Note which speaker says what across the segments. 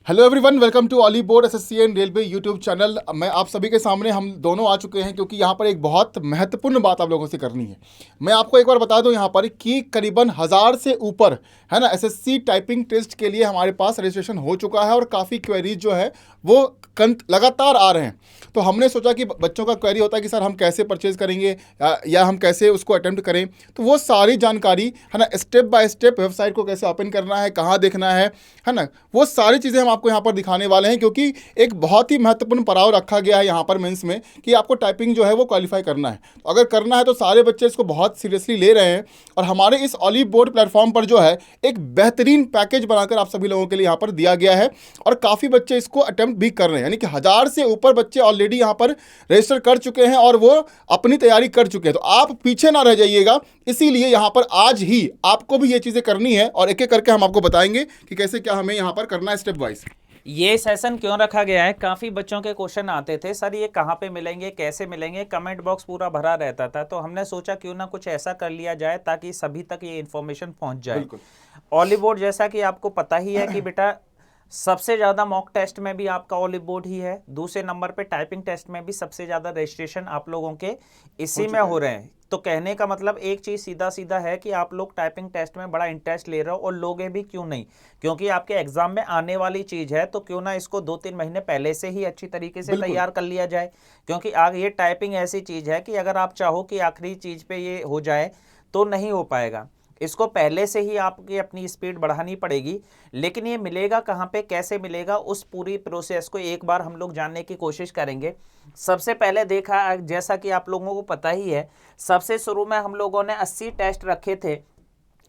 Speaker 1: Hello everyone, welcome to Oliveboard SSC and railway YouTube channel. मैं आप सभी के सामने हम दोनों आ चुके हैं क्योंकि यहाँ पर एक बहुत महत्वपूर्ण बात आप लोगों से करनी है। मैं आपको एक बार बता दूं यहाँ पर कि करीबन 1000 से ऊपर है ना एसएससी टाइपिंग टेस्ट के लिए हमारे पास रजिस्ट्रेशन हो चुका है और काफ़ी क्वेरीज जो है वो लगातार आ रहे हैं। तो हमने सोचा कि बच्चों का क्वेरी होता है कि सर हम कैसे परचेज करेंगे या हम कैसे उसको अटेम्प्ट करें। तो वो सारी जानकारी है ना, स्टेप बाय स्टेप वेबसाइट को कैसे ओपन करना है, कहाँ देखना है ना, वो सारी चीज़ें हम आपको यहाँ पर दिखाने वाले हैं क्योंकि एक बहुत ही महत्वपूर्ण पड़ाव रखा गया है यहाँ पर मेंस में कि आपको टाइपिंग जो है वो क्वालिफाई करना है। तो अगर करना है तो सारे बच्चे इसको बहुत सीरियसली ले रहे हैं और हमारे इस ऑलिव बोर्ड प्लेटफॉर्म पर जो है एक बेहतरीन पैकेज बनाकर आप सभी लोगों के लिए यहाँ पर दिया गया है और काफ़ी बच्चे इसको अटेम्प्ट भी कर रहे हैं, यानी कि 1000 से ऊपर बच्चे ऑलरेडी यहाँ पर रजिस्टर कर चुके हैं और वो अपनी तैयारी कर चुके हैं। तो आप पीछे ना रह जाइएगा, इसीलिए यहाँ पर आज ही आपको भी ये चीज़ें करनी है और एक एक करके हम आपको बताएंगे कि कैसे क्या हमें यहाँ पर करना है स्टेप वाइज।
Speaker 2: ये सेशन क्यों रखा गया है, काफ़ी बच्चों के क्वेश्चन आते थे, सर ये कहाँ पे मिलेंगे, कैसे मिलेंगे, कमेंट बॉक्स पूरा भरा रहता था। तो हमने सोचा क्यों ना कुछ ऐसा कर लिया जाए ताकि सभी तक ये इन्फॉर्मेशन पहुंच जाए। ऑलिव बोर्ड जैसा कि आपको पता ही है कि बेटा सबसे ज़्यादा मॉक टेस्ट में भी आपका ऑलिव बोर्ड ही है, दूसरे नंबर पे टाइपिंग टेस्ट में भी सबसे ज़्यादा रजिस्ट्रेशन आप लोगों के इसी में हो रहे हैं। तो कहने का मतलब एक चीज़ सीधा सीधा है कि आप लोग टाइपिंग टेस्ट में बड़ा इंटरेस्ट ले रहे हो और लोगे भी, क्यों नहीं, क्योंकि आपके एग्जाम में आने वाली चीज़ है। तो क्यों ना इसको 2-3 महीने पहले से ही अच्छी तरीके से तैयार कर लिया जाए, क्योंकि आगे ये टाइपिंग ऐसी चीज़ है कि अगर आप चाहो कि आखिरी चीज़ पे ये हो जाए तो नहीं हो पाएगा। इसको पहले से ही आपकी अपनी स्पीड बढ़ानी पड़ेगी। लेकिन ये मिलेगा कहाँ पे, कैसे मिलेगा, उस पूरी प्रोसेस को एक बार हम लोग जानने की कोशिश करेंगे। सबसे पहले देखा, जैसा कि आप लोगों को पता ही है, सबसे शुरू में हम लोगों ने 80 टेस्ट रखे थे,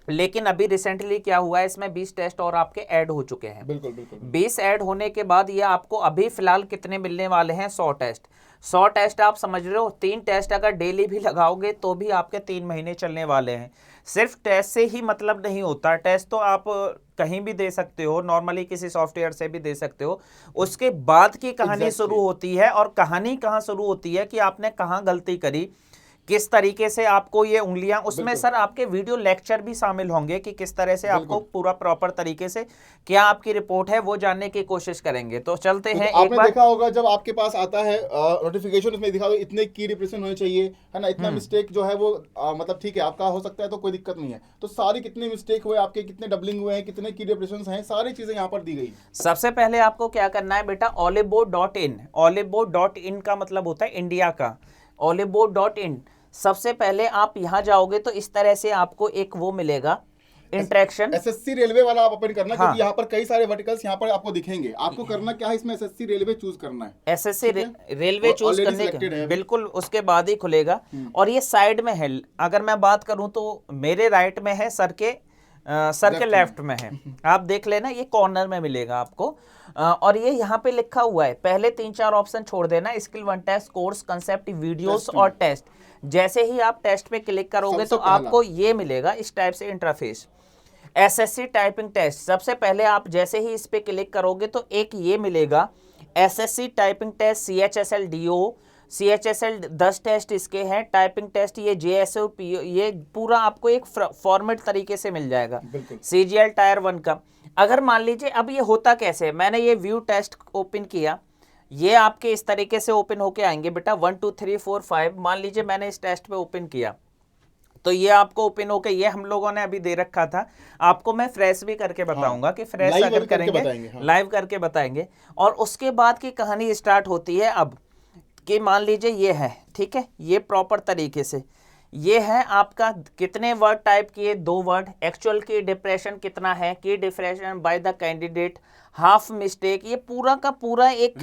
Speaker 2: लेकिन अभी रिसेंटली क्या हुआ है, इसमें 20 टेस्ट और आपके ऐड हो चुके हैं।
Speaker 1: बिल्कुल बिल्कुल।
Speaker 2: 20 ऐड होने के बाद ये आपको अभी फिलहाल कितने मिलने वाले हैं, 100 टेस्ट। 100 टेस्ट आप समझ रहे हो, 3 टेस्ट अगर डेली भी लगाओगे तो भी आपके 3 महीने चलने वाले हैं। सिर्फ टेस्ट से ही मतलब नहीं होता, टेस्ट तो आप कहीं भी दे सकते हो, नॉर्मली किसी सॉफ्टवेयर से भी दे सकते हो। उसके बाद की कहानी शुरू होती है, और कहानी कहाँ शुरू होती है कि आपने कहाँ गलती करी, किस तरीके से आपको ये उंगलियां, उसमें सर आपके वीडियो लेक्चर भी शामिल होंगे कि किस तरह से आपको पूरा प्रॉपर तरीके से क्या आपकी रिपोर्ट है वो जानने की कोशिश करेंगे। तो चलते हैं।
Speaker 1: आपने देखा होगा जब आपके पास आता है नोटिफिकेशन, उसमें दिखा दो इतने की रिप्रेजेंट होने चाहिए, है ना, इतना मिस्टेक जो है वो मतलब ठीक है आपका हो सकता है तो कोई दिक्कत नहीं है। तो सारी कितने मिस्टेक हुए आपके, कितने डबलिंग हुए हैं, कितने की रिप्रेजेंट हैं, सारी चीजें यहाँ पर दी गई।
Speaker 2: सबसे पहले आपको क्या करना है बेटा, oliveboard.in। oliveboard.in का मतलब होता है इंडिया का, oliveboard.in। सबसे पहले आप यहाँ जाओगे तो इस तरह से आपको एक वो मिलेगा इंटरेक्शन।
Speaker 1: एसएससी रेलवे वाला आप ओपन करना, क्योंकि यहाँ पर कई सारे वर्टिकल्स यहाँ पर आपको दिखेंगे। आपको करना क्या है, इसमें एसएससी रेलवे चूज करना है।
Speaker 2: एसएससी रेलवे चूज करने के बिल्कुल उसके बाद ही खुलेगा। और ये साइड में है, अगर मैं बात करूं तो मेरे राइट में है, सर के लेफ्ट में है, आप देख लेना, ये कॉर्नर में मिलेगा आपको। और ये यहाँ पे लिखा हुआ है, पहले 3-4 ऑप्शन छोड़ देना, skill 1 test, course, concept, videos और टेस्ट। जैसे ही आप टेस्ट पे क्लिक करोगे तो आपको ये मिलेगा इस टाइप से इंटरफेस, एसएससी टाइपिंग टेस्ट। सबसे पहले आप जैसे ही इस पे क्लिक करोगे तो एक ये मिलेगा SSC typing test, CHSL DO, CHSL 10 test इसके हैं, टाइपिंग टेस्ट ये JSO PO, ये पूरा आपको एक फॉर्मेट तरीके से मिल जाएगा। CGL टायर 1 का। अगर मान लीजिए, अब ये होता कैसे, मैंने ये व्यू टेस्ट ओपन किया, ये आपके इस तरीके से ओपन होके आएंगे बेटा, 1 2 3 4 5। मान लीजिए मैंने इस टेस्ट पे ओपन किया तो ये आपको ओपन होके, ये हम लोगों ने अभी दे रखा था, आपको मैं फ्रेश भी करके बताऊंगा कि फ्रेश अगर करेंगे लाइव करके बताएंगे। और उसके बाद की कहानी स्टार्ट होती है अब, कि मान लीजिए ये है, ठीक है, ये प्रॉपर तरीके से ये है आपका, कितने वर्ड टाइप किए, 2 वर्ड, एक्चुअल की डिप्रेशन कितना है, की depression by the candidate, half mistake, ये पूरा का पूरा एक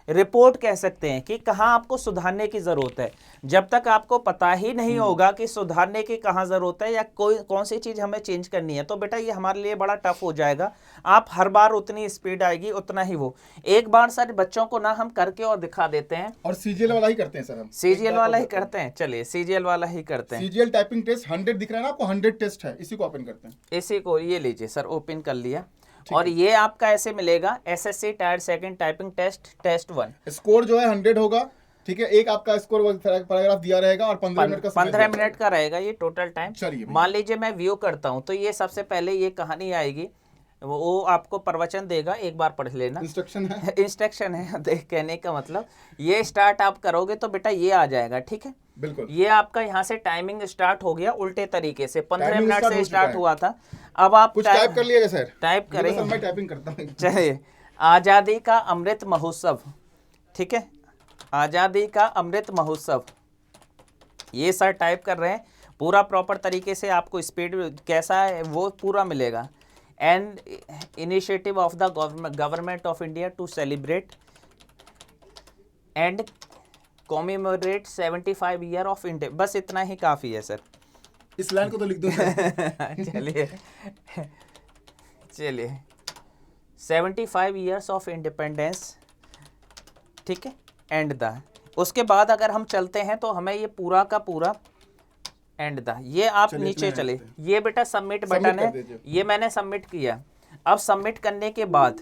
Speaker 2: रिपोर्ट कह सकते हैं कि कहाँ आपको सुधारने की जरूरत है। जब तक आपको पता ही नहीं होगा कि सुधारने की कहाँ जरूरत है या कौन सी चीज हमें चेंज करनी है, तो बेटा ये हमारे लिए बड़ा टफ हो जाएगा। आप हर बार उतनी स्पीड आएगी, उतना ही वो। एक बार सर बच्चों को ना हम करके और दिखा देते हैं,
Speaker 1: और CGL वाला ही करते हैं सर हम,
Speaker 2: CGL वाला ही करते हैं, चलिए CGL वाला ही करते हैं।
Speaker 1: CGL टाइपिंग टेस्ट 100 दिख रहा है ना आपको, 100 टेस्ट है, इसी को ओपन करते हैं।
Speaker 2: इसी को ये लीजिए सर, ओपन कर लिया, और ये आपका ऐसे मिलेगा SSC tier 2 typing test, test 1।
Speaker 1: Score जो है 100 होगा, ठीक है, एक आपका स्कोर पैराग्राफ दिया रहेगा और 15 मिनट का
Speaker 2: रहेगा ये टोटल टाइम। मान लीजिए मैं व्यू करता हूं तो ये सबसे पहले ये कहानी आएगी, वो आपको प्रवचन देगा, एक बार पढ़ लेना।
Speaker 1: इंस्ट्रक्शन है,
Speaker 2: इंस्ट्रक्शन है, देख कहने का मतलब ये स्टार्ट आप करोगे तो बेटा ये आ जाएगा, ठीक है।
Speaker 1: बिल्कुल।
Speaker 2: ये आपका यहाँ से टाइमिंग स्टार्ट हो गया उल्टे तरीके से, 15
Speaker 1: टाइमिंग
Speaker 2: मिनट
Speaker 1: स्टार्ट
Speaker 2: से
Speaker 1: हो
Speaker 2: स्टार्ट
Speaker 1: चुका
Speaker 2: हुआ था। अब आप
Speaker 1: कुछ टाइप कर लिएगा सर?
Speaker 2: टाइप करें,
Speaker 1: सर मैं टाइपिंग करता हूँ।
Speaker 2: चलिए, आज़ादी का अमृत महोत्सव, ठीक है, आज़ादी का अमृत महोत्सव, ये सर टाइप कर रहे हैं। पूरा प्रॉपर तरीके से आपको स्पीड कैसा है वो पूरा मिलेगा। And initiative of the government of India to celebrate and commemorate 75 year of India, बस इतना ही काफ़ी है सर।
Speaker 1: इस लाइन को तो लिख दो सर।
Speaker 2: चलिए चलिए, 75 ईयर्स ऑफ इंडिपेंडेंस, ठीक है, एंड द, उसके बाद अगर हम चलते हैं तो हमें ये पूरा का पूरा एंड द, ये आप नीचे चले, ये बेटा सबमिट बटन है, ये मैंने सबमिट किया। अब सबमिट करने के बाद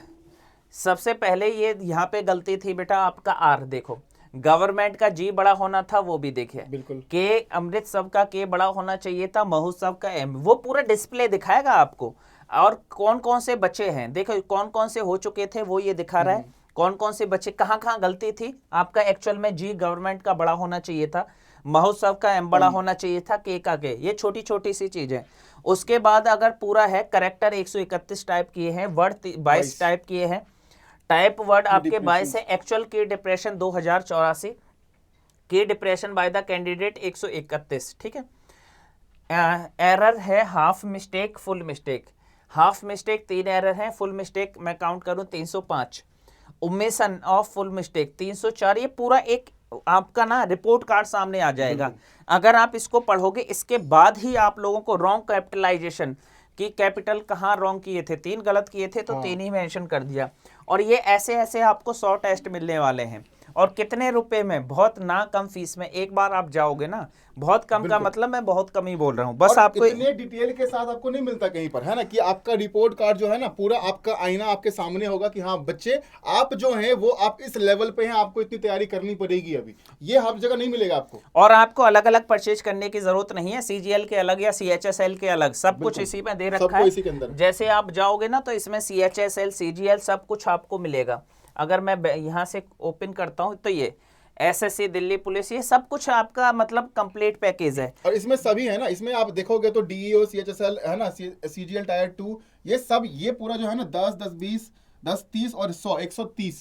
Speaker 2: सबसे पहले ये यहाँ पे गलती थी बेटा, आपका आर देखो, गवर्नमेंट का जी बड़ा होना था, वो भी देखिए,
Speaker 1: बिल्कुल।
Speaker 2: के अमृतसर का के बड़ा होना चाहिए था, महोत्सव का एम, वो पूरा डिस्प्ले दिखाएगा आपको। और कौन कौन से बच्चे हैं देखो, कौन कौन से हो चुके थे वो ये दिखा रहा है, कौन कौन से बच्चे, कहाँ कहाँ गलती थी आपका। एक्चुअल में जी गवर्नमेंट का बड़ा होना चाहिए था, महोत्सव का एम बड़ा होना चाहिए था, के का के, ये छोटी छोटी सी चीजें। उसके बाद अगर पूरा है, करेक्टर 131 टाइप किए हैं, वर्ड 22 टाइप किए हैं, टाइप वर्ड आपके 22 है। एक्चुअल की डिप्रेशन 2084, की डिप्रेशन बाय द कैंडिडेट 131, ठीक है। एरर है half mistake, full mistake, half mistake 3 error हैं, फुल मिस्टेक मैं काउंट करूं 305, ओमिशन ऑफ फुल मिस्टेक 304। ये पूरा एक आपका ना रिपोर्ट कार्ड सामने आ जाएगा। अगर आप इसको पढ़ोगे, इसके बाद ही आप लोगों को रॉन्ग कैपिटलाइजेशन कि कैपिटल कहाँ रॉन्ग किए थे, 3 गलत किए थे तो 3 ही मेंशन कर दिया। और ये ऐसे ऐसे आपको 100 टेस्ट मिलने वाले हैं। और कितने रुपए में, बहुत ना कम फीस में, एक बार आप जाओगे ना, बहुत कम का मतलब मैं बहुत कम ही बोल रहा हूँ, बस आपको
Speaker 1: इतने डिटेल के साथ आपको नहीं मिलता कहीं पर, है ना, कि आपका रिपोर्ट कार्ड जो है ना पूरा आपका आईना आपके सामने होगा कि हाँ बच्चे आप जो हैं वो आप इस लेवल पे हैं, आपको इतनी तैयारी करनी पड़ेगी। अभी ये हर जगह नहीं मिलेगा आपको।
Speaker 2: और आपको अलग अलग परचेज करने की जरूरत नहीं है, CGL के अलग या CHSL के अलग, सब कुछ इसी में दे रखा है।
Speaker 1: इसी के अंदर
Speaker 2: जैसे आप जाओगे ना तो इसमें CHSL CGL सब कुछ आपको मिलेगा। अगर मैं यहाँ से ओपन करता हूँ तो ये SSC दिल्ली पुलिस, ये सब कुछ आपका मतलब कंप्लीट पैकेज है।
Speaker 1: और इसमें सभी है ना, इसमें आप देखोगे तो DEO CHSL है ना, CGL टायर 2, ये सब, ये पूरा जो है ना 10 10 20 10 30 और 100 130।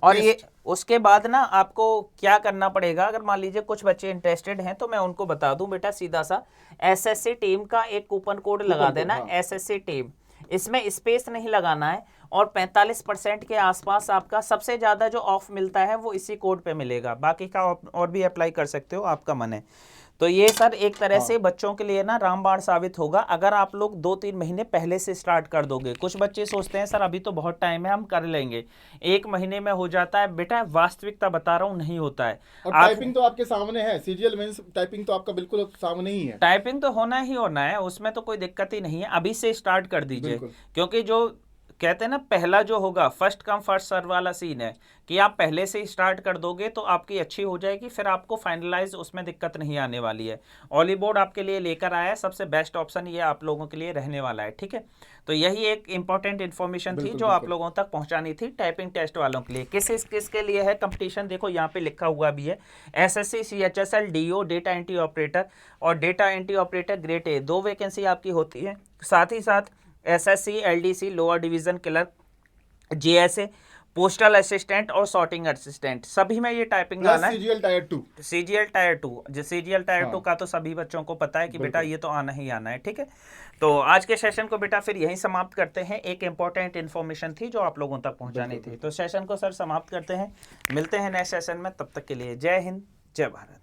Speaker 2: और ये उसके बाद ना आपको क्या करना पड़ेगा, अगर मान लीजिए कुछ बच्चे इंटरेस्टेड हैं तो मैं उनको बता दूं बेटा, सीधा सा SSC टीम का एक कूपन कोड लगा देना, हाँ। SSC टीम, इसमें स्पेस नहीं लगाना है। और 45% के आसपास आपका सबसे ज़्यादा जो ऑफ मिलता है वो इसी कोड पे मिलेगा, बाकी का और भी अप्लाई कर सकते हो, आपका मन है। तो ये सर एक तरह से बच्चों के लिए ना रामबाण साबित होगा, अगर आप लोग 2-3 महीने पहले से स्टार्ट कर दोगे। कुछ बच्चे सोचते हैं सर अभी तो बहुत टाइम है, हम कर लेंगे, 1 महीने में हो जाता है। बेटा वास्तविकता बता रहा हूँ, नहीं होता है।
Speaker 1: और टाइपिंग तो आपके सामने है, CGL मींस टाइपिंग तो आपका बिल्कुल सामने ही है।
Speaker 2: टाइपिंग तो होना ही होना है, उसमें तो कोई दिक्कत ही नहीं है, अभी से स्टार्ट कर दीजिए। क्योंकि जो कहते हैं ना, पहला जो होगा फर्स्ट कम फर्स्ट सर्व वाला सीन है कि आप पहले से ही स्टार्ट कर दोगे तो आपकी अच्छी हो जाएगी, फिर आपको फाइनलाइज उसमें दिक्कत नहीं आने वाली है। ऑली बोर्ड आपके लिए लेकर आया है, सबसे बेस्ट ऑप्शन ये आप लोगों के लिए रहने वाला है, ठीक है। तो यही एक इंपॉर्टेंट इन्फॉर्मेशन थी जो आप लोगों तक पहुंचानी थी टाइपिंग टेस्ट वालों के लिए। किसके लिए है कंपटीशन, देखो यहाँ पे लिखा हुआ भी है, SSC CHSL DO data entry operator और data entry operator grade A, 2 vacancy आपकी होती है। साथ ही साथ SSC LDC lower division clerk, JSA postal assistant और सॉर्टिंग असिस्टेंट, सभी में ये टाइपिंग आना है। CGL टायर 2, CGL टायर 2, जो CGL टायर 2 का तो सभी बच्चों को पता है कि बेटा ये तो आना ही आना है, ठीक है। तो आज के सेशन को बेटा फिर यहीं समाप्त करते हैं। एक इंपॉर्टेंट इन्फॉर्मेशन थी जो आप लोगों तक पहुंचानी थी, तो सेशन को सर समाप्त करते हैं। मिलते हैं नेक्स्ट सेशन में, तब तक के लिए जय हिंद, जय भारत।